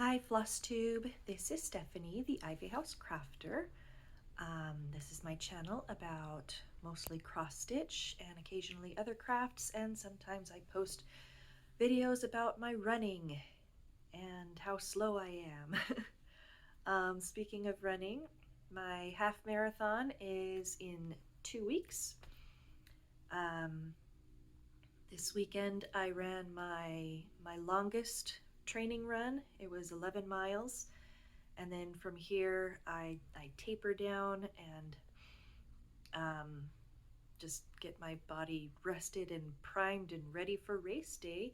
Hi Flosstube, this is Stephanie, the Ivy House Crafter. This is my channel about mostly cross stitch and occasionally other crafts, and sometimes I post videos about my running and how slow I am. Speaking of running, my half marathon is in 2 weeks. This weekend I ran my longest training run. It was 11 miles, and then from here I taper down and just get my body rested and primed and ready for race day.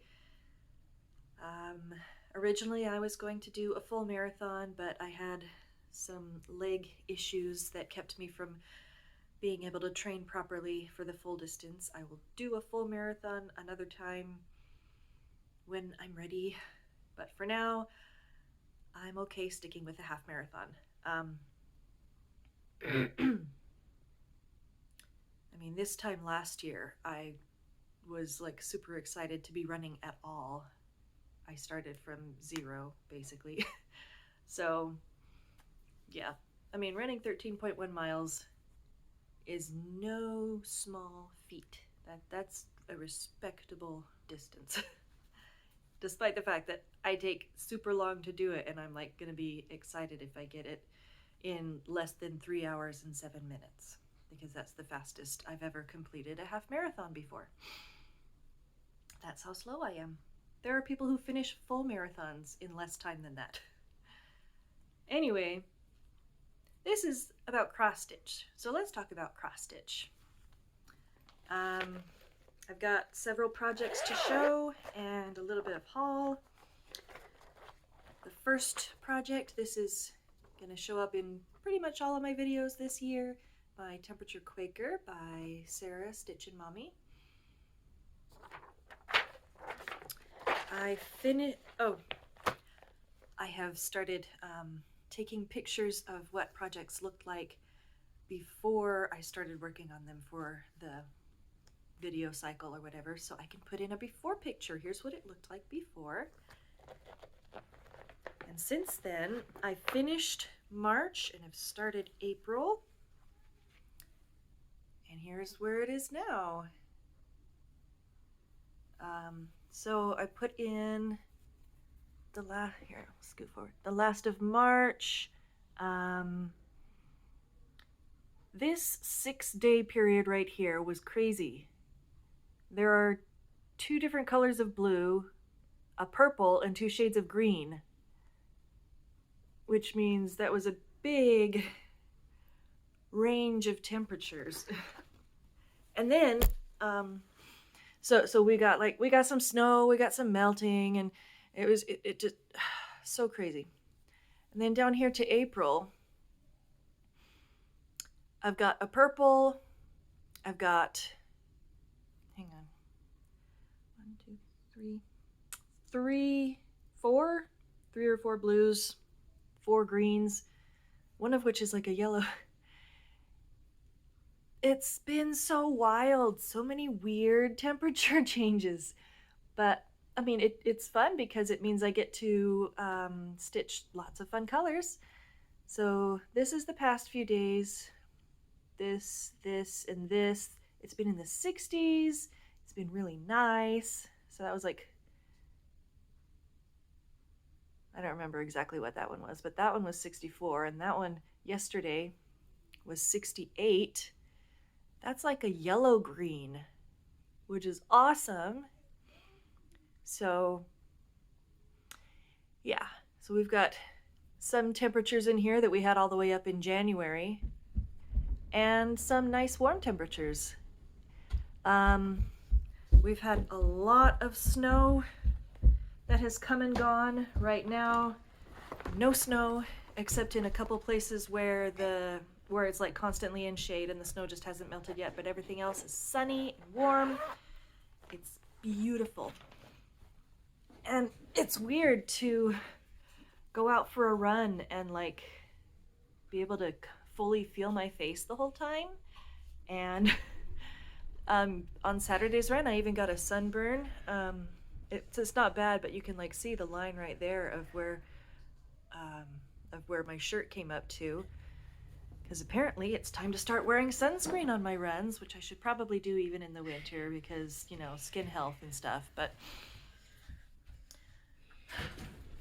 Originally I was going to do a full marathon, but I had some leg issues that kept me from being able to train properly for the full distance. I will do a full marathon another time when I'm ready, but for now I'm okay sticking with a half marathon. I mean, this time last year I was like super excited to be running at all. I started from zero basically. So yeah, I mean, running 13.1 miles is no small feat. That's a respectable distance. Despite the fact that I take super long to do it, and I'm like gonna be excited if I get it in less than 3 hours and 7 minutes, because that's the fastest I've ever completed a half marathon before. That's how slow I am. There are people who finish full marathons in less time than that. Anyway, this is about cross stitch, so let's talk about cross stitch. I've got several projects to show and a little bit of haul. The first project, this is going to show up in pretty much all of my videos this year, my Temperature Quaker by Sarah Stitch and Mommy. I have started taking pictures of what projects looked like before I started working on them for the video cycle or whatever, so I can put in a before picture. Here's what it looked like before. And since then, I finished March and have started April. And here's where it is now. So I put in the here, I'll scoot forward. The last of March. This 6-day period right here was crazy. There are 2 different colors of blue, a purple, and 2 shades of green, which means that was a big range of temperatures. And then, so we got some snow, we got some melting, and it just so crazy. And then down here to April, I've got a purple, I've got, hang on, 1, 2, 3, 4, 3 or 4 blues, 4 greens, one of which is like a yellow. It's been so wild, so many weird temperature changes, but I mean, it's fun because it means I get to stitch lots of fun colors. So this is the past few days, this, and this. It's been in the 60s. It's been really nice. So that was like, I don't remember exactly what that one was, but that one was 64, and that one yesterday was 68. That's like a yellow green, which is awesome. So yeah, so we've got some temperatures in here that we had all the way up in January, and some nice warm temperatures. We've had a lot of snow that has come and gone. Right now, no snow, except in a couple places where it's like constantly in shade and the snow just hasn't melted yet, but everything else is sunny and warm. It's beautiful. And it's weird to go out for a run and like be able to fully feel my face the whole time. And on Saturday's run, I even got a sunburn. It's not bad, but you can like see the line right there of where of where my shirt came up to, because apparently it's time to start wearing sunscreen on my runs, which I should probably do even in the winter because, you know, skin health and stuff. But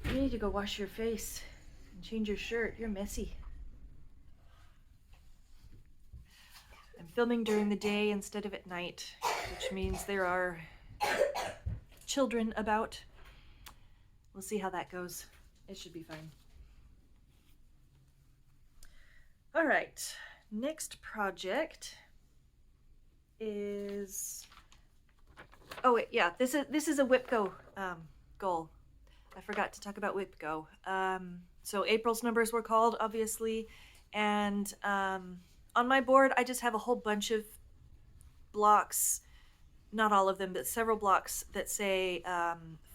you need to go wash your face and change your shirt. You're messy. I'm filming during the day instead of at night, which means there are children about. We'll see how that goes. It should be fine. All right, next project is, oh wait, yeah, this is a WIPGO goal. I forgot to talk about WIPGO. So April's numbers were called, obviously, and on my board I just have a whole bunch of blocks, not all of them, but several blocks that say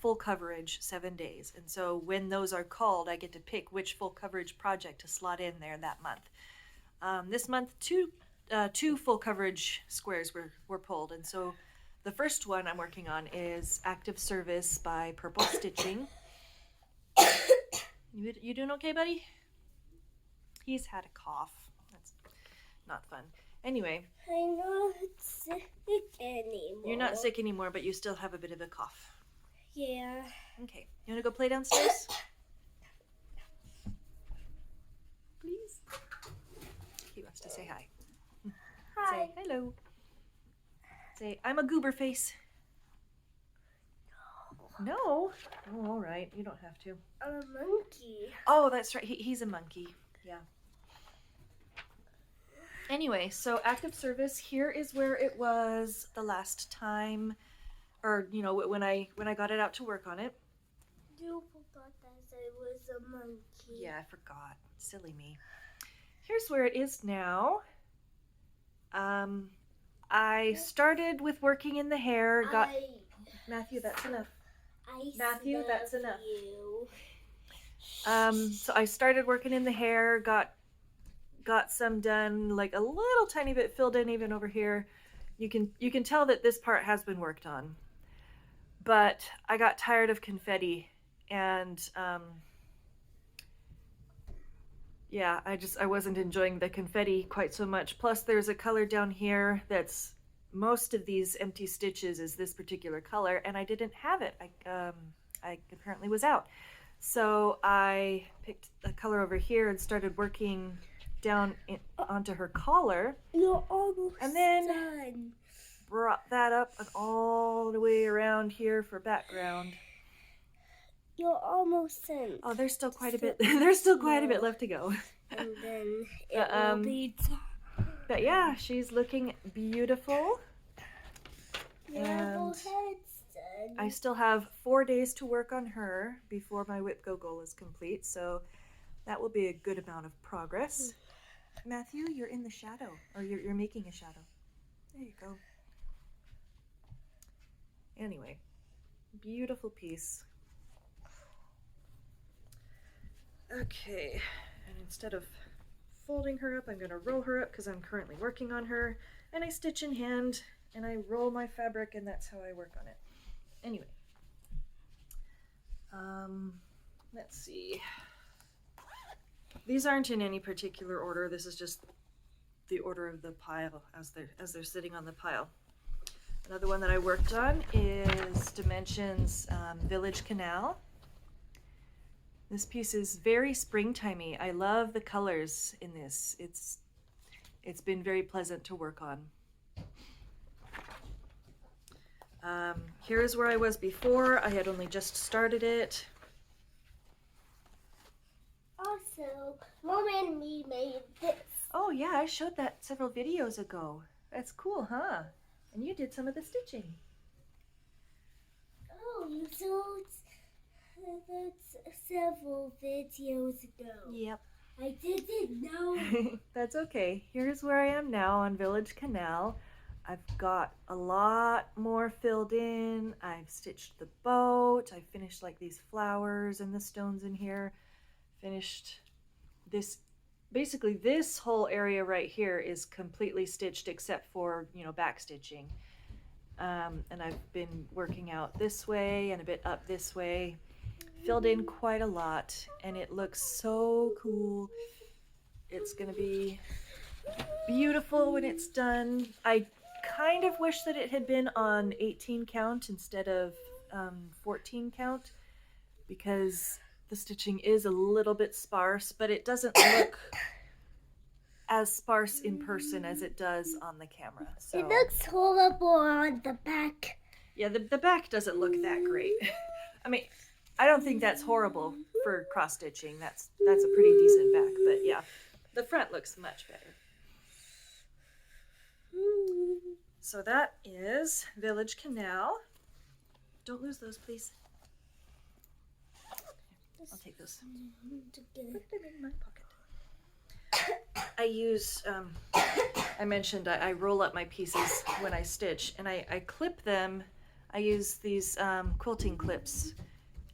full coverage 7 days. And so when those are called, I get to pick which full coverage project to slot in there that month. This month, two full coverage squares were pulled. And so the first one I'm working on is Active Service by Purple Stitching. You doing okay, buddy? He's had a cough. That's not fun. Anyway. I'm not sick anymore. You're not sick anymore, but you still have a bit of a cough. Yeah. Okay. You want to go play downstairs? Please? He wants to say hi. Hi. Say hello. Say, I'm a goober face. No. Oh, all right. You don't have to. I'm a monkey. Oh, that's right. He's a monkey. Yeah. Anyway, so Active Service, here is where it was the last time, or, you know, when I got it out to work on it. You forgot that I was a monkey. Yeah, I forgot. Silly me. Here's where it is now. I started with working in the hair. Matthew, that's enough. Matthew, that's enough. So I started working in the hair, got some done, like a little tiny bit filled in even over here. You can tell that this part has been worked on. But I got tired of confetti, and yeah, I wasn't enjoying the confetti quite so much. Plus there's a color down here that's, most of these empty stitches is this particular color, and I didn't have it. I apparently was out. So I picked a color over here and started working down onto her collar. You're almost and then done. Brought that up and all the way around here for background. You're almost done. Oh, there's still quite a bit. There's still quite a bit left to go. And then it will be done. But yeah, she's looking beautiful. And I still have 4 days to work on her before my WIPGO goal is complete, so that will be a good amount of progress. Matthew, you're in the shadow, or you're making a shadow. There you go. Anyway, beautiful piece. Okay, and instead of folding her up, I'm going to roll her up because I'm currently working on her, and I stitch in hand and I roll my fabric, and that's how I work on it. Anyway, let's see. These aren't in any particular order. This is just the order of the pile as they're sitting on the pile. Another one that I worked on is Dimensions Village Canal. This piece is very springtimey. I love the colors in this. It's been very pleasant to work on. Here's where I was before. I had only just started it. Also, Mom and me made this. Oh yeah, I showed that several videos ago. That's cool, huh? And you did some of the stitching. Oh, you showed that several videos ago. Yep. I didn't know. That's okay. Here's where I am now on Village Canal. I've got a lot more filled in. I've stitched the boat. I finished like these flowers and the stones in here. Finished this. Basically this whole area right here is completely stitched except for, you know, back stitching. And I've been working out this way and a bit up this way. filled in quite a lot, and it looks so cool. It's gonna be beautiful when it's done. I kind of wish that it had been on 18 count instead of 14 count, because the stitching is a little bit sparse, but it doesn't look as sparse in person as it does on the camera. So it looks horrible on the back. yeah, the back doesn't look that great. I mean, I don't think that's horrible for cross stitching. That's a pretty decent back, but yeah, the front looks much better. So that is Village Canal. Don't lose those, please. I'll take those. Put them in my pocket. I use, I mentioned I roll up my pieces when I stitch, and I clip them. I use these quilting clips,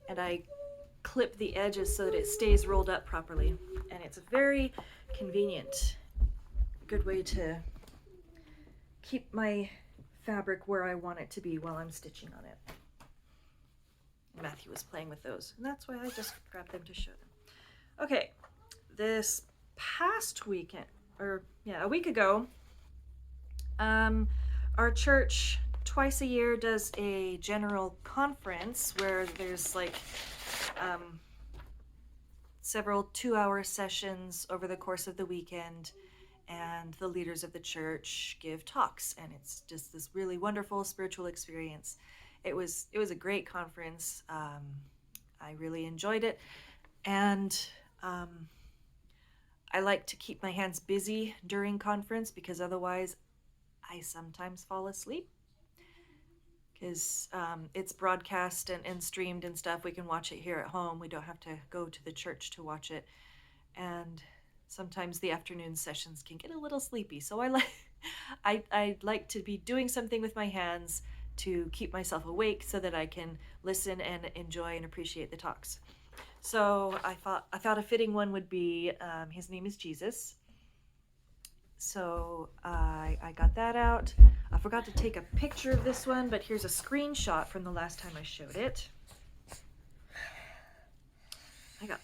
and I clip the edges so that it stays rolled up properly. And it's a very convenient, good way to keep my fabric where I want it to be while I'm stitching on it. Matthew was playing with those, and that's why I just grabbed them to show them. Okay, this past weekend, or yeah, a week ago, our church twice a year does a general conference where there's like several 2-hour sessions over the course of the weekend, and the leaders of the church give talks, and it's just this really wonderful spiritual experience. It was a great conference. I really enjoyed it, and I like to keep my hands busy during conference, because otherwise I sometimes fall asleep, because it's broadcast and streamed and stuff. We can watch it here at home. We don't have to go to the church to watch it, and sometimes the afternoon sessions can get a little sleepy. So I like to be doing something with my hands to keep myself awake so that I can listen and enjoy and appreciate the talks. So I thought a fitting one would be his name is Jesus. So I got that out. I forgot to take a picture of this one, but here's a screenshot from the last time I showed it. I got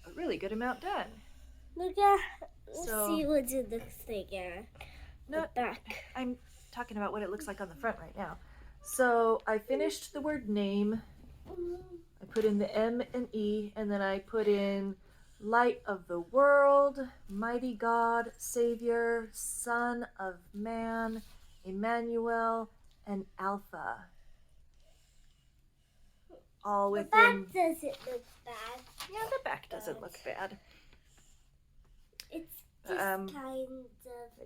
a really good amount done. Let's see what it looks like on the back. I'm talking about what it looks like on the front right now. So I finished the word name. I put in the M and E, and then I put in light of the world, mighty God, Savior, Son of Man, Emmanuel, and Alpha. All within. The back doesn't look bad. Yeah, the back doesn't look bad. It's just kind of.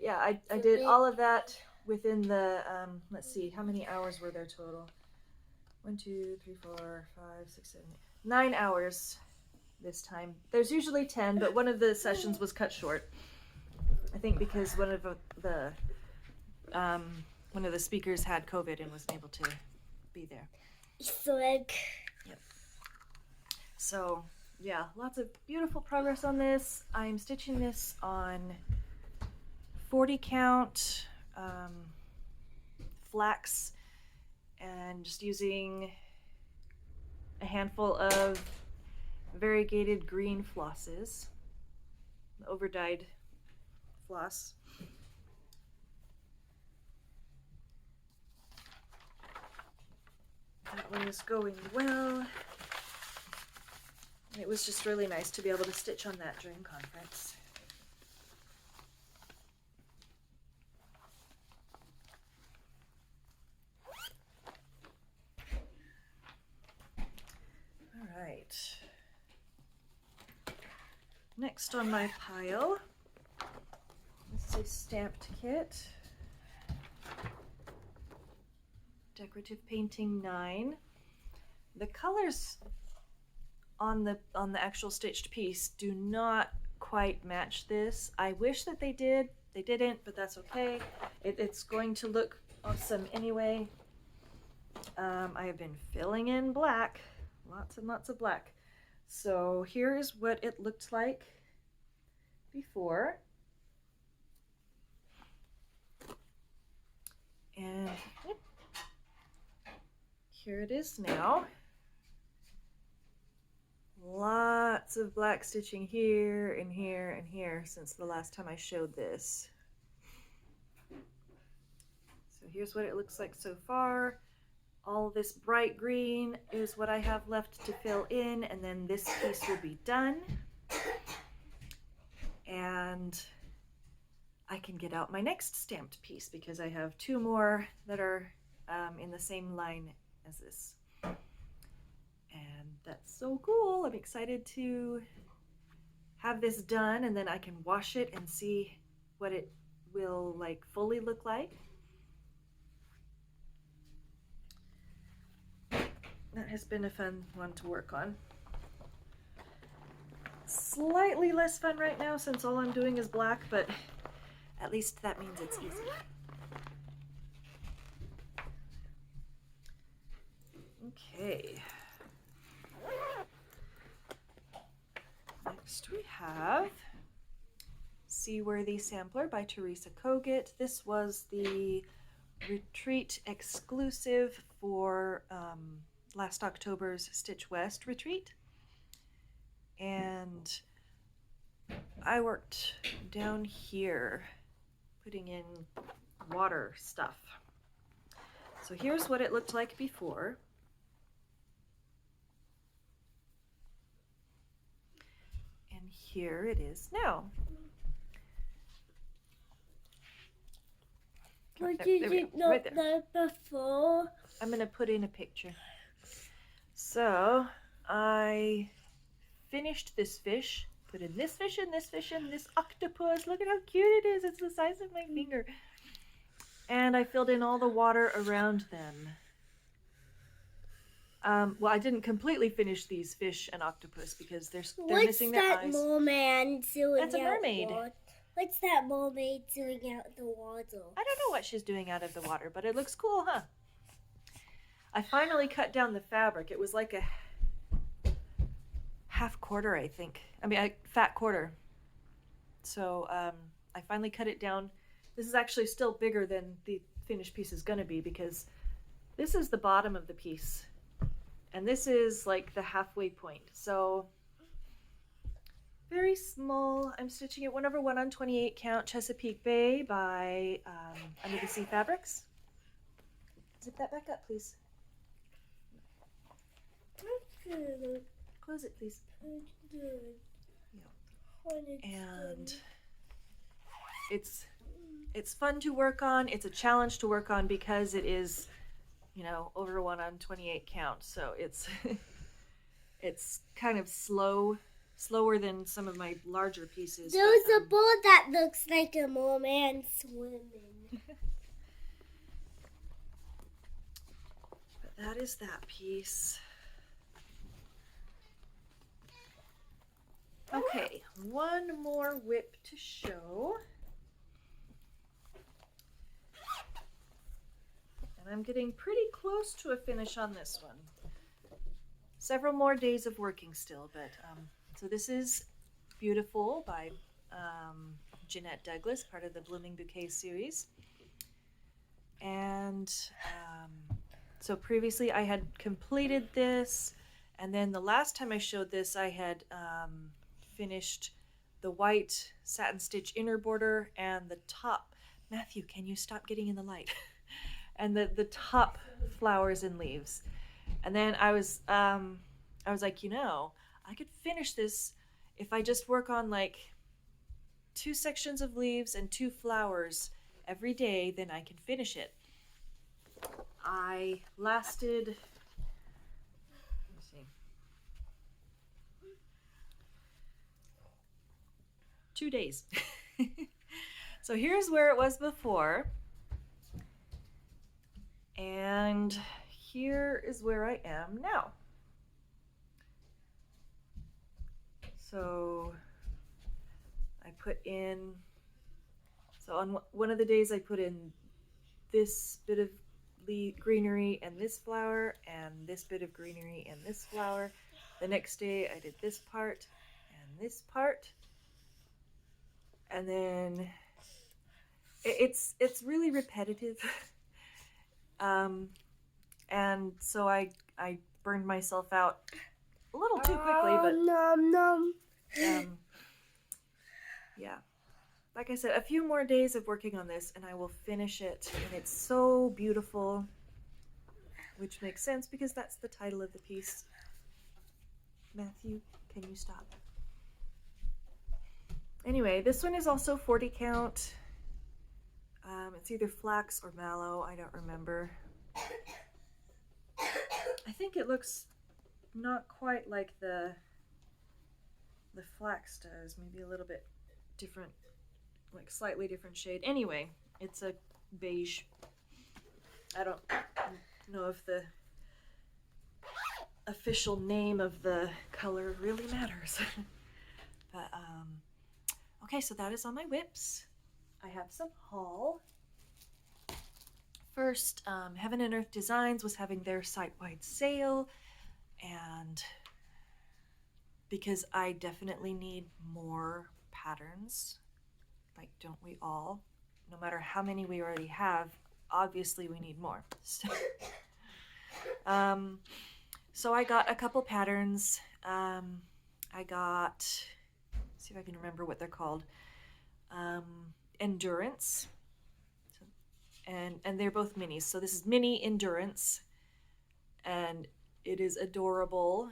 Yeah, I did all of that within the, let's see, how many hours were there total? 1, 2, 3, 4, 5, 6, 7, 8, 9 hours this time. There's usually 10, but one of the sessions was cut short. I think because one of the speakers had COVID and wasn't able to be there. Yep. So yeah, lots of beautiful progress on this. I'm stitching this on 40 count flax, and just using a handful of variegated green flosses, over-dyed floss. That one is going well. It was just really nice to be able to stitch on that during conference. All right. Next on my pile, this is a stamped kit. Decorative Painting 9. The colors on the actual stitched piece do not quite match this. I wish that they did. They didn't, but that's okay. It's going to look awesome anyway. I have been filling in black, lots and lots of black. So here's what it looked like before. And here it is now. lots of black stitching here and here and here since the last time I showed this. So here's what it looks like so far. All this bright green is what I have left to fill in, and then this piece will be done. And I can get out my next stamped piece because I have 2 more that are in the same line as this. And that's so cool. I'm excited to have this done, and then I can wash it and see what it will like fully look like. That has been a fun one to work on. Slightly less fun right now since all I'm doing is black, but at least that means it's easy. Okay. Next we have Seaworthy Sampler by Teresa Kogut. This was the retreat exclusive for last October's Stitch West retreat. And I worked down here putting in water stuff. So here's what it looked like before. And here it is now. What did you not know before? I'm going to put in a picture. So I finished this fish, put in this fish and this fish and this octopus. Look at how cute it is. It's the size of my finger. And I filled in all the water around them. Well, I didn't completely finish these fish and octopus because they're missing their eyes. What's that mermaid doing? That's a mermaid. What's that mermaid doing out of the water? I don't know what she's doing out of the water, but it looks cool, huh? I finally cut down the fabric. It was like a half quarter, I think. I mean, a fat quarter. So I finally cut it down. This is actually still bigger than the finished piece is going to be because this is the bottom of the piece. And this is like the halfway point. So very small. I'm stitching it 1/1 on 28 count Chesapeake Bay by Under the Sea Fabrics. Zip that back up, please. Close it, please. Yeah. And it's fun to work on. It's a challenge to work on because it is, you know, over 1 on 28 count. So it's it's kind of slower than some of my larger pieces. There's a board that looks like a merman swimming. But that is that piece. Okay, one more whip to show. And I'm getting pretty close to a finish on this one. Several more days of working still, but so this is Beautiful by Jeanette Douglas, part of the Blooming Bouquet series. And so previously I had completed this, and then the last time I showed this I had finished the white satin stitch inner border and the top. Matthew, can you stop getting in the light? And the top flowers and leaves. And then I was like, you know, I could finish this if I just work on like 2 sections of leaves and 2 flowers every day, then I can finish it. I lasted, let's see, 2 days. So here's where it was before. And here is where I am now. So I put in, so on one of the days I put in this bit of greenery and this flower and this bit of greenery and this flower. The next day I did this part and this part. And then it's really repetitive. And so I burned myself out a little too quickly, but nom nom. Yeah. Like I said, a few more days of working on this and I will finish it. And it's so beautiful, which makes sense because that's the title of the piece. Matthew, can you stop? Anyway, this one is also 40 count. It's either flax or mallow, I don't remember. I think it looks not quite like the flax does, maybe a little bit different, like slightly different shade. Anyway, it's a beige. I don't know if the official name of the color really matters. But okay, so that is on my whips. I have some haul. First, Heaven and Earth Designs was having their site-wide sale, and because I definitely need more patterns, like don't we all? No matter how many we already have, obviously we need more. So I got a couple patterns. I got, see if I can remember what they're called. Endurance. And they're both minis. So this is mini Endurance, and it is adorable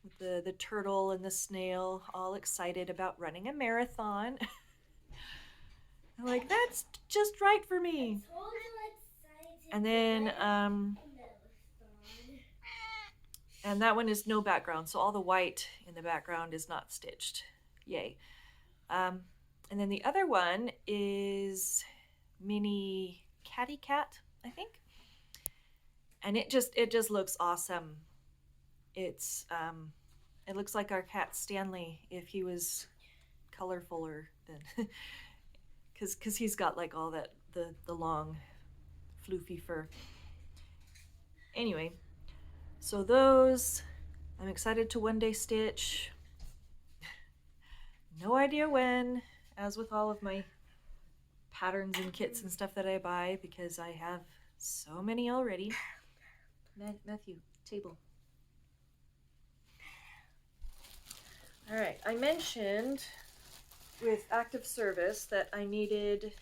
with the turtle and the snail all excited about running a marathon. I'm like, that's just right for me. And then and that one is no background, so all the white in the background is not stitched. Yay. And then the other one is mini Catty Cat, I think. And it just looks awesome. It's it looks like our cat Stanley if he was colorfuler than because he's got like all that the long floofy fur. Anyway, so those I'm excited to one day stitch. No idea when, as with all of my patterns and kits and stuff that I buy, because I have so many already. Matthew, table. All right, I mentioned with active service that I needed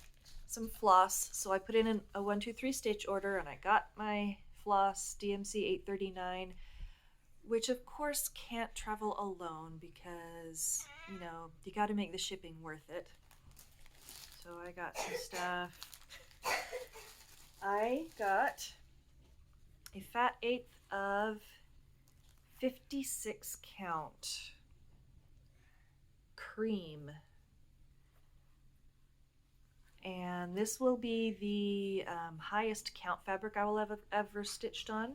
some floss, so I put in a 1, 2, 3 stitch order, and I got my floss DMC 839, which of course can't travel alone because, you know, you got to make the shipping worth it. So I got some stuff. I got a fat 1/8 of 56 count cream. And this will be the highest count fabric I will ever stitched on.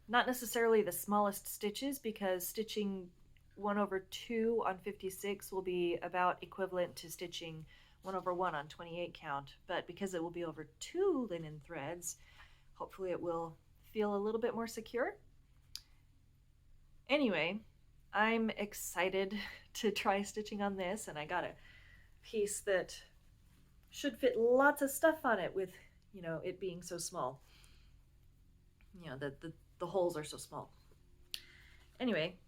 Not necessarily the smallest stitches, because stitching 1/2 on 56 will be about equivalent to stitching 1/1 on 28 count, but because it will be over 2 linen threads, hopefully it will feel a little bit more secure. Anyway, I'm excited to try stitching on this, and I got a piece that should fit lots of stuff on it with, you know, it being so small. You know, the holes are so small. Anyway,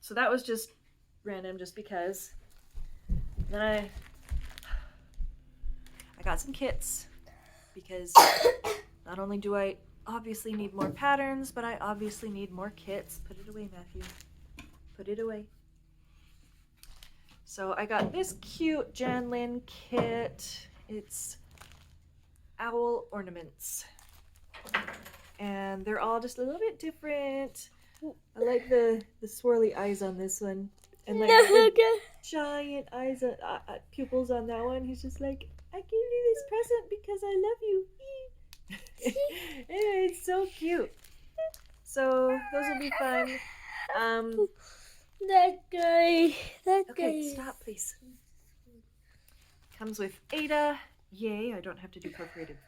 so that was just random, just because. Then I got some kits, because not only do I obviously need more patterns, but I obviously need more kits. Put it away, Matthew. Put it away. So I got this cute Jan Lin kit. It's owl ornaments. And they're all just a little bit different. I like the swirly eyes on this one. And like the giant eyes, pupils on that one. He's just like, I gave you this present because I love you. Anyway, it's so cute. So those will be fun. That guy. Okay, stop, please. Comes with Ada. Yay, I don't have to do perforated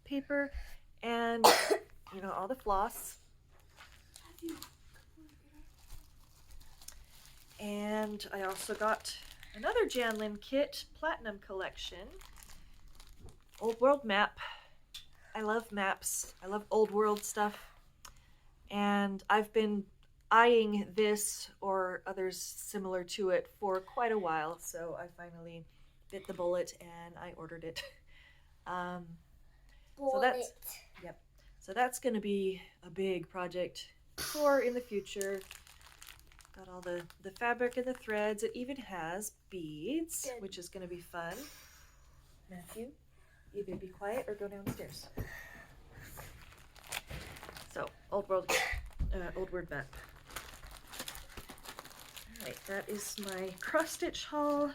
paper. And, you know, all the floss. And I also got another Jan Lin kit, Platinum Collection. Old World map. I love maps. I love old world stuff. And I've been eyeing this or others similar to it for quite a while, so I finally bit the bullet and I ordered it. So that's yep. So that's going to be a big project for in the future. Got all the fabric and the threads. It even has beads, which is going to be fun. Matthew, either be quiet or go downstairs. So, old word map. All right, that is my cross stitch haul.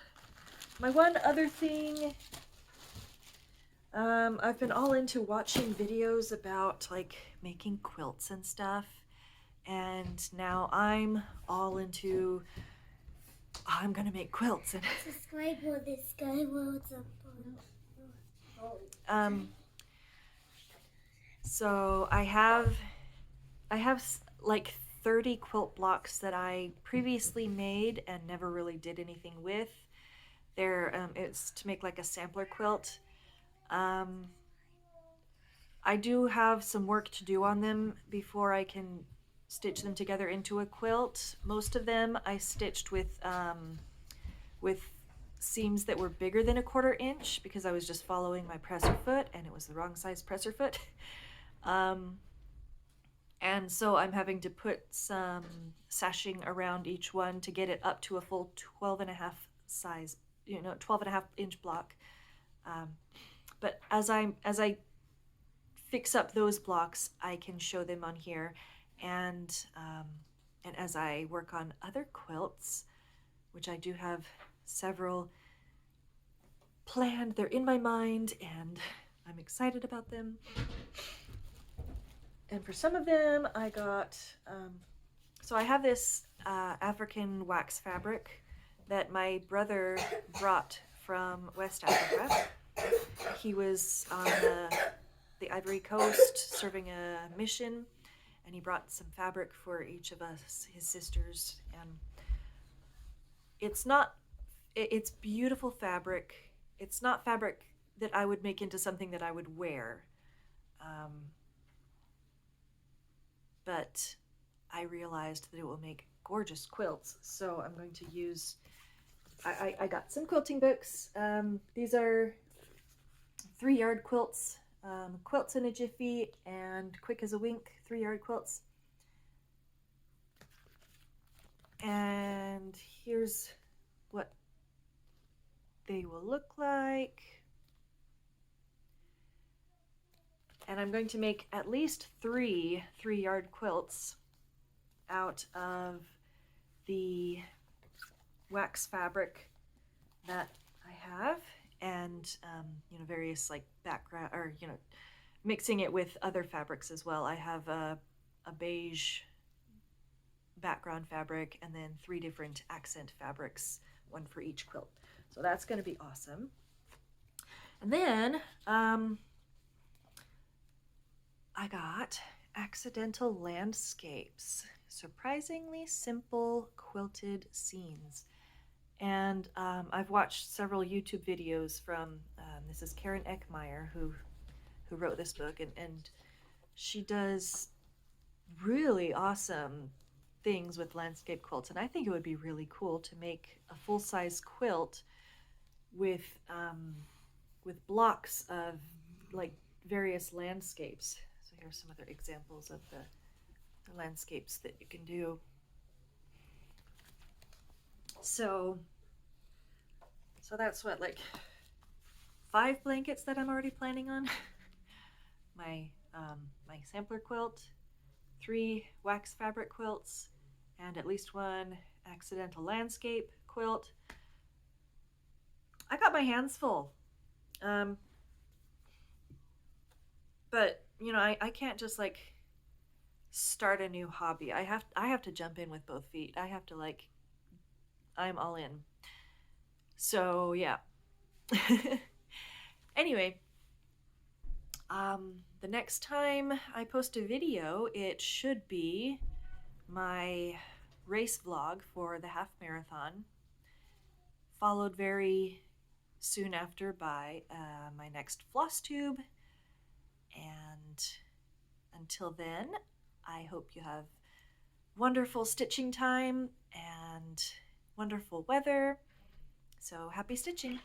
My one other thing, I've been all into watching videos about like making quilts and stuff, and now I'm all into I'm gonna make quilts and subscribe for this guy world's up. So I have like 30 quilt blocks that I previously made and never really did anything with. It's to make like a sampler quilt. I do have some work to do on them before I can stitch them together into a quilt. Most of them I stitched with seams that were bigger than a 1/4 inch because I was just following my presser foot and it was the wrong size presser foot. And so I'm having to put some sashing around each one to get it up to a full 12.5 size, 12.5 inch block. But as I fix up those blocks, I can show them on here, and as I work on other quilts, which I do have several planned, they're in my mind, and I'm excited about them. And for some of them, I got, so I have this African wax fabric that my brother brought from West Africa. He was on the Ivory Coast serving a mission, and he brought some fabric for each of us, his sisters. And it's beautiful fabric. It's not fabric that I would make into something that I would wear. But I realized that it will make gorgeous quilts. So I'm going to use, I got some quilting books. These are 3-yard quilts, Quilts in a Jiffy and Quick as a Wink 3-yard quilts. And here's what they will look like. And I'm going to make at least 3 3-yard quilts out of the wax fabric that I have, and various like background, or mixing it with other fabrics as well. I have a beige background fabric and then 3 different accent fabrics, one for each quilt. So that's going to be awesome. And then I got Accidental Landscapes, surprisingly simple quilted scenes. And I've watched several YouTube videos from, this is Karen Eckmeyer who wrote this book, and she does really awesome things with landscape quilts. And I think it would be really cool to make a full-size quilt with blocks of like various landscapes. So here's some other examples of the landscapes that you can do. So that's what, like 5 blankets that I'm already planning on. My sampler quilt, 3 wax fabric quilts, and at least 1 accidental landscape quilt. I got my hands full. But I can't just like start a new hobby. I have to jump in with both feet. I have to I'm all in. So yeah. Anyway, the next time I post a video, it should be my race vlog for the half marathon, followed very soon after by my next Flosstube. And until then, I hope you have wonderful stitching time and wonderful weather. So happy stitching!